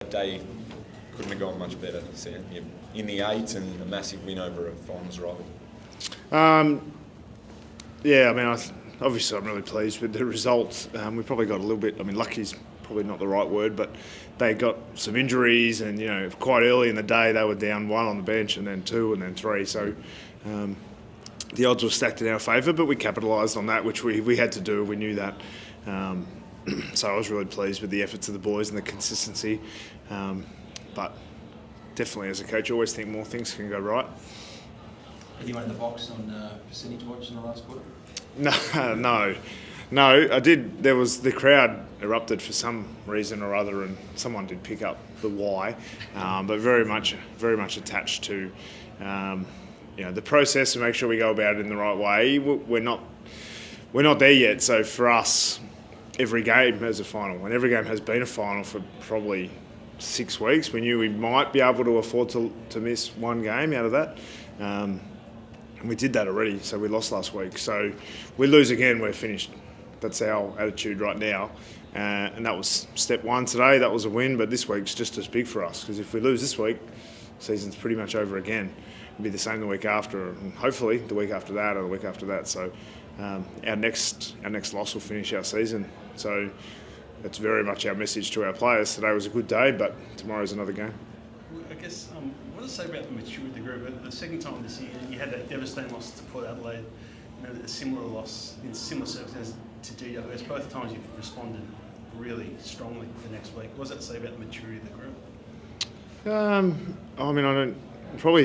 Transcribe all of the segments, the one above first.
That day couldn't have gone much better, Sam. You're in the eight and a massive win over a finals rival. Yeah, I mean, obviously I'm really pleased with the results. We probably got a little bit, lucky's probably not the right word, but they got some injuries and, quite early in the day they were down one on the bench and then two and then three. So the odds were stacked in our favour, but we capitalised on that, which we had to do. We knew that. So I was really pleased with the efforts of the boys and the consistency. But definitely as a coach, you always think more things can go right. Anyone in the box on percentage watch in the last quarter? No, I did. There was the crowd erupted for some reason or other, and someone did pick up the why, but very much attached to the process to make sure we go about it in the right way. We're not there yet. So for us, every game has a final, and every game has been a final for probably 6 weeks. We knew we might be able to afford to miss one game out of that. And we did that already, so we lost last week. So we lose again, we're finished. That's our attitude right now. And that was step one today. That was a win, but this week's just as big for us, because if we lose this week, season's pretty much over again. It'll be the same the week after, and hopefully the week after that or the week after that. So our next loss will finish our season. So that's very much our message to our players. Today was a good day, but tomorrow's another game. I guess, what does it say about the maturity of the group? The second time this year, you had that devastating loss to Port Adelaide, a similar loss in similar circumstances to GWS. Both times you've responded really strongly the next week. What does that say about the maturity of the group? I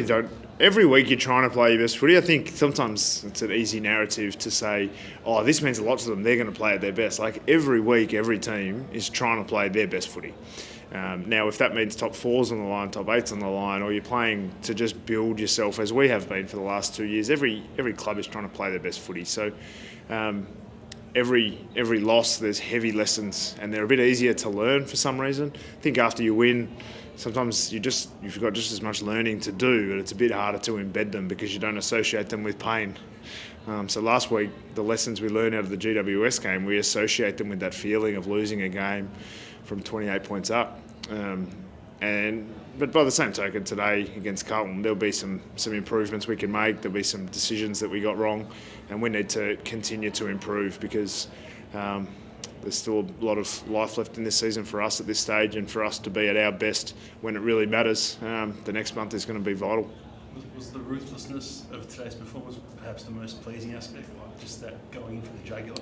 don't. Every week you're trying to play your best footy. I think sometimes it's an easy narrative to say, oh, this means a lot to them, they're going to play at their best. Like every week, every team is trying to play their best footy. Now, if that means top fours on the line, top eights on the line, or you're playing to just build yourself, as we have been for the last 2 years, every club is trying to play their best footy. So every loss, there's heavy lessons, and they're a bit easier to learn for some reason. I think after you win, sometimes you've got just as much learning to do, but it's a bit harder to embed them because you don't associate them with pain. So last week, the lessons we learned out of the GWS game, we associate them with that feeling of losing a game from 28 points up. But by the same token, today against Carlton, there'll be some improvements we can make. There'll be some decisions that we got wrong, and we need to continue to improve because there's still a lot of life left in this season for us at this stage, and for us to be at our best when it really matters, the next month is going to be vital. Was the ruthlessness of today's performance perhaps the most pleasing aspect, like just that going in for the jugular?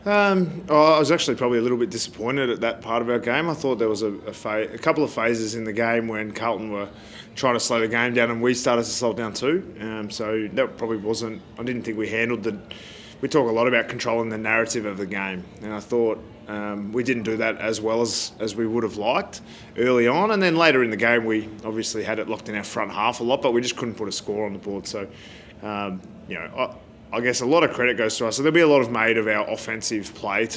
I was actually probably a little bit disappointed at that part of our game. I thought there was a couple of phases in the game when Carlton were trying to slow the game down and we started to slow it down too. So that probably wasn't. I didn't think we handled the. We talk a lot about controlling the narrative of the game, and I thought we didn't do that as well as we would have liked early on. And then later in the game, we obviously had it locked in our front half a lot, but we just couldn't put a score on the board. So, I guess a lot of credit goes to us. So there'll be a lot of made of our offensive play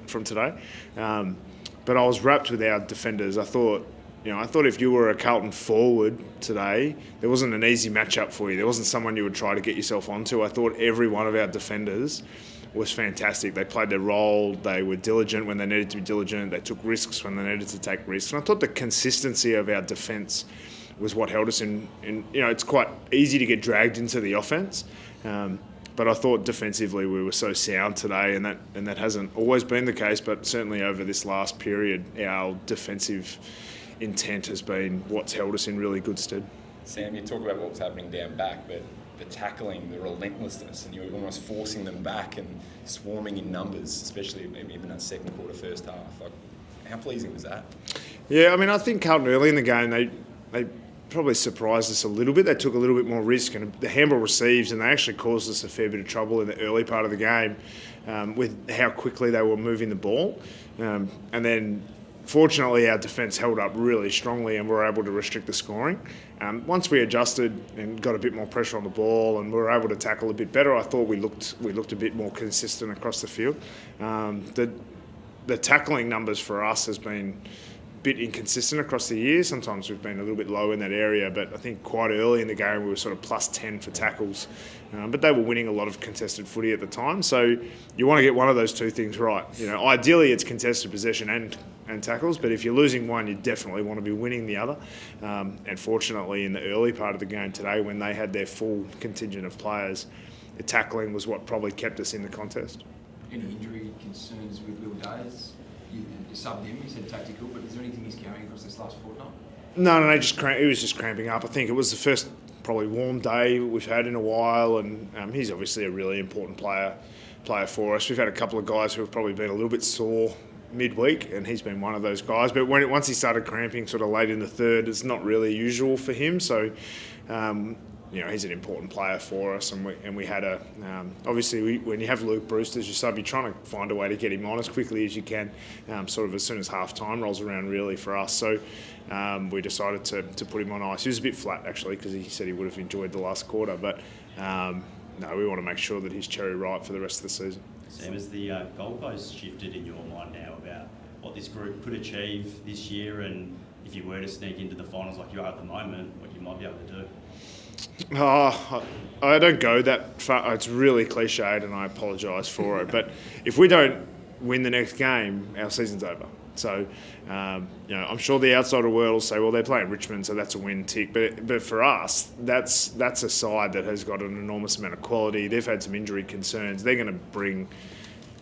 from today. But I was wrapped with our defenders. I thought if you were a Carlton forward today, there wasn't an easy matchup for you. There wasn't someone you would try to get yourself onto. I thought every one of our defenders was fantastic. They played their role. They were diligent when they needed to be diligent. They took risks when they needed to take risks. And I thought the consistency of our defence was what held us in. It's quite easy to get dragged into the offence. But I thought defensively we were so sound today, and that hasn't always been the case, but certainly over this last period, our defensive intent has been what's held us in really good stead. Sam, you talk about what was happening down back, but the tackling, the relentlessness, and you were almost forcing them back and swarming in numbers, especially maybe in that second quarter, first half. Like, how pleasing was that? Yeah, I think Carlton early in the game, they probably surprised us a little bit. They took a little bit more risk, and the handball receives, and they actually caused us a fair bit of trouble in the early part of the game with how quickly they were moving the ball. And then, fortunately, our defence held up really strongly and we were able to restrict the scoring. Once we adjusted and got a bit more pressure on the ball and we were able to tackle a bit better, I thought we looked a bit more consistent across the field. The tackling numbers for us has been bit inconsistent across the year. Sometimes we've been a little bit low in that area, but I think quite early in the game we were sort of plus 10 for tackles. But they were winning a lot of contested footy at the time, so you want to get one of those two things right. Ideally it's contested possession and tackles, but if you're losing one, you definitely want to be winning the other. And fortunately, in the early part of the game today, when they had their full contingent of players, the tackling was what probably kept us in the contest. Any injury concerns with Will Days? You subbed him, you said tactical, but is there anything he's carrying across this last fortnight? No, he was just cramping up. I think it was the first probably warm day we've had in a while, and he's obviously a really important player for us. We've had a couple of guys who have probably been a little bit sore midweek, and he's been one of those guys. But once he started cramping sort of late in the third, it's not really usual for him. So, he's an important player for us, and we had obviously when you have Luke Bruce as your sub, you're trying to find a way to get him on as quickly as you can, sort of as soon as half time rolls around really for us. So we decided to put him on ice. He was a bit flat actually because he said he would have enjoyed the last quarter, but no, we want to make sure that he's cherry ripe for the rest of the season. Sam, has the goalposts shifted in your mind now about what this group could achieve this year, and if you were to sneak into the finals like you are at the moment, what you might be able to do? I don't go that far. It's really cliched, and I apologise for it. But if we don't win the next game, our season's over. So, I'm sure the outsider world will say, well, they're playing Richmond, so that's a win tick. But for us, that's a side that has got an enormous amount of quality. They've had some injury concerns. They're going to bring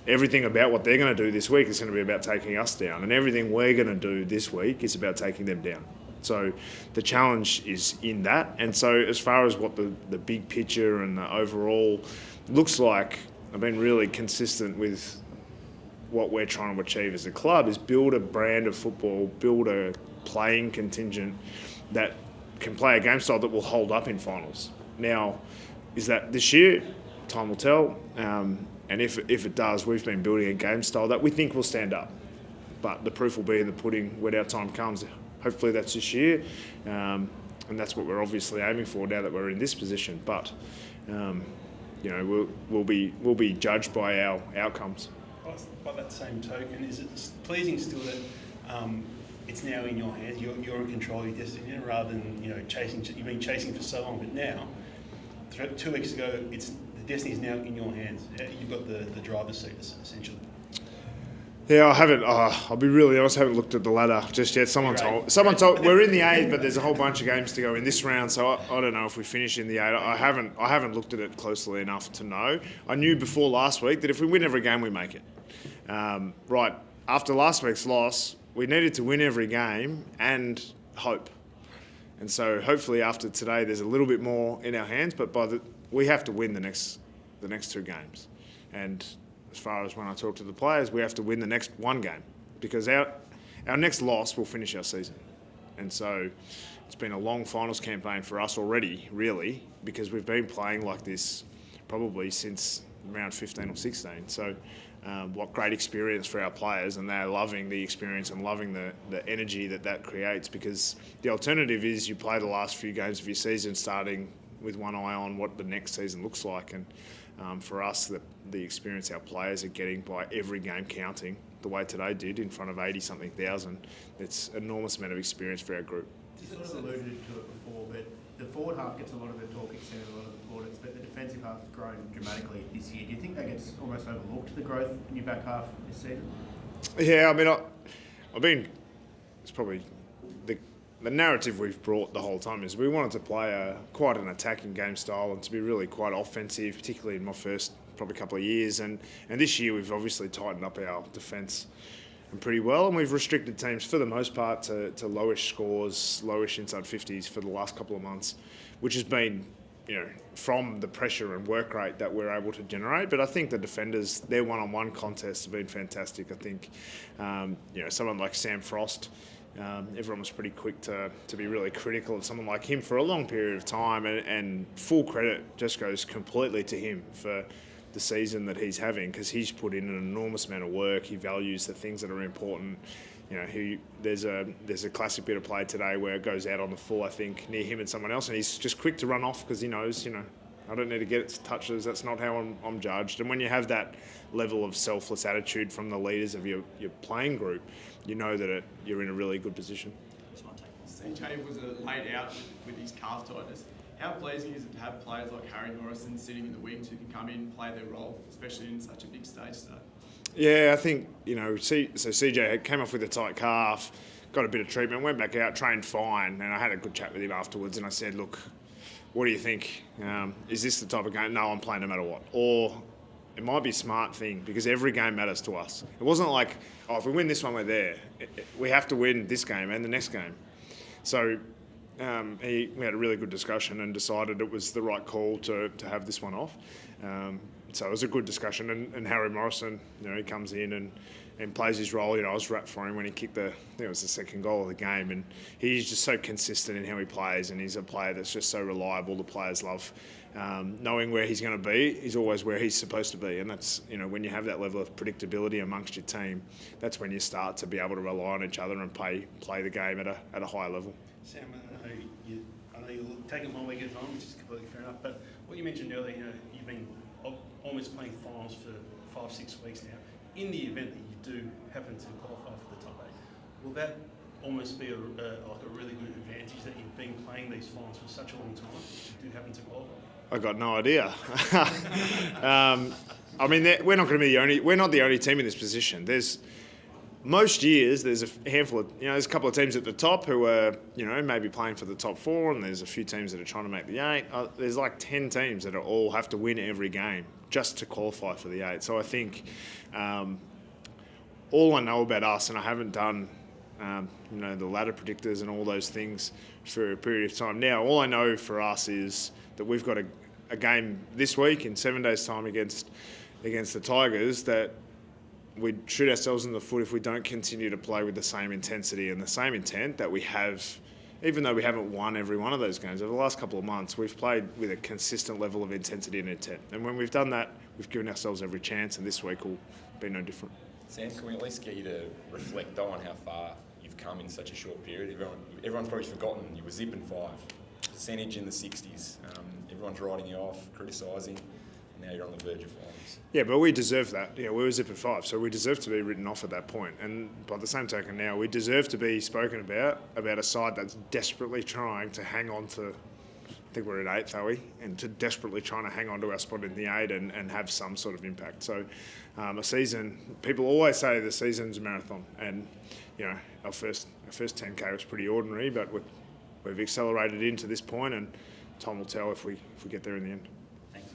everything about what they're going to do this week is going to be about taking us down, and everything we're going to do this week is about taking them down. So the challenge is in that. And so as far as what the big picture and the overall looks like, I've been really consistent with what we're trying to achieve as a club is build a brand of football, build a playing contingent that can play a game style that will hold up in finals. Now, is that this year? Time will tell. And if it does, we've been building a game style that we think will stand up. But the proof will be in the pudding when our time comes. Hopefully that's this year, and that's what we're obviously aiming for now that we're in this position. But we'll be judged by our outcomes. By that same token, is it pleasing still that it's now in your hands? You're in control of your destiny rather than chasing. You've been chasing for so long, but now, 2 weeks ago, the destiny is now in your hands. You've got the driver's seat essentially. Yeah, I haven't. I'll be really honest. I haven't looked at the ladder just yet. Someone told we're in the 8, but there's a whole bunch of games to go in this round. So I don't know if we finish in the 8. I haven't looked at it closely enough to know. I knew before last week that if we win every game, we make it. Right after last week's loss, we needed to win every game and hope. And so hopefully after today, there's a little bit more in our hands. But we have to win the next 2 games, and as far as when I talk to the players, we have to win the next 1 game because our next loss will finish our season. And so it's been a long finals campaign for us already, really, because we've been playing like this probably since round 15 or 16. So what great experience for our players, and they're loving the experience and loving the energy that creates, because the alternative is you play the last few games of your season starting with one eye on what the next season looks like. And for us, the experience our players are getting by every game counting, the way today did in front of 80-something thousand, it's an enormous amount of experience for our group. You sort of alluded to it before, but the forward half gets a lot of the talk, extended a lot of the plaudits, but the defensive half has grown dramatically this year. Do you think that gets almost overlooked, the growth in your back half this season? Yeah, I mean, it's probably the narrative we've brought the whole time is we wanted to play quite an attacking game style and to be really quite offensive, particularly in my first probably couple of years. And this year we've obviously tightened up our defence pretty well, and we've restricted teams for the most part to lowish scores, lowish inside 50s for the last couple of months, which has been, from the pressure and work rate that we're able to generate. But I think the defenders, their one-on-one contests have been fantastic. I think, someone like Sam Frost, everyone was pretty quick to be really critical of someone like him for a long period of time, and full credit just goes completely to him for the season that he's having, because he's put in an enormous amount of work. He values the things that are important. There's a classic bit of play today where it goes out on the full, I think, near him and someone else, and he's just quick to run off because he knows, I don't need to get touches. That's not how I'm judged. And when you have that level of selfless attitude from the leaders of your playing group, you know that you're in a really good position. CJ was laid out with his calf tightness. How pleasing is it to have players like Harry Morrison sitting in the wings who can come in and play their role, especially in such a big stage today? Yeah, I think, so CJ came off with a tight calf, got a bit of treatment, went back out, trained fine, and I had a good chat with him afterwards, and I said, look, what do you think? Is this the type of game? No, I'm playing no matter what. Or it might be a smart thing, because every game matters to us. It wasn't like, if we win this one, we're there. We have to win this game and the next game. So we had a really good discussion and decided it was the right call to have this one off. So it was a good discussion, and Harry Morrison, he comes in and plays his role. I was wrapped for him when he kicked I think it was the second goal of the game, and he's just so consistent in how he plays, and he's a player that's just so reliable. The players love knowing where he's going to be. He's always where he's supposed to be, and that's, when you have that level of predictability amongst your team, that's when you start to be able to rely on each other and play the game at a high level. Sam, I know you're taking 1 week at a time, which is completely fair enough, but what you mentioned earlier, you've been almost playing finals for 5-6 weeks now. In the event that you do happen to qualify for the top 8, will that almost be a really good advantage that you've been playing these finals for such a long time if you do happen to qualify? I got no idea. We're not going to be we're not the only team in this position. Most years there's a handful of, there's a couple of teams at the top who are, maybe playing for the top 4, and there's a few teams that are trying to make the 8. There's like 10 teams that all have to win every game just to qualify for the 8. So I think all I know about us, and I haven't done, the ladder predictors and all those things for a period of time now, all I know for us is that we've got a game this week in 7 days' time against the Tigers that we'd shoot ourselves in the foot if we don't continue to play with the same intensity and the same intent that we have, even though we haven't won every one of those games. Over the last couple of months, we've played with a consistent level of intensity and intent. And when we've done that, we've given ourselves every chance, and this week will be no different. Sam, can we at least get you to reflect on how far you've come in such a short period? Everyone's probably forgotten you were zipping 5, percentage in the 60s. Everyone's writing you off, criticising. Now you're on the verge of finals. Yeah, but we deserve that. We were zipping 5, so we deserve to be written off at that point. And by the same token now, we deserve to be spoken about a side that's desperately trying to hang on to, I think we're at 8th, are we? And to desperately trying to hang on to our spot in the 8 and have some sort of impact. So a season, people always say the season's a marathon. And, our first 10K was pretty ordinary, but we've accelerated into this point, and time will tell if we get there in the end. Thanks.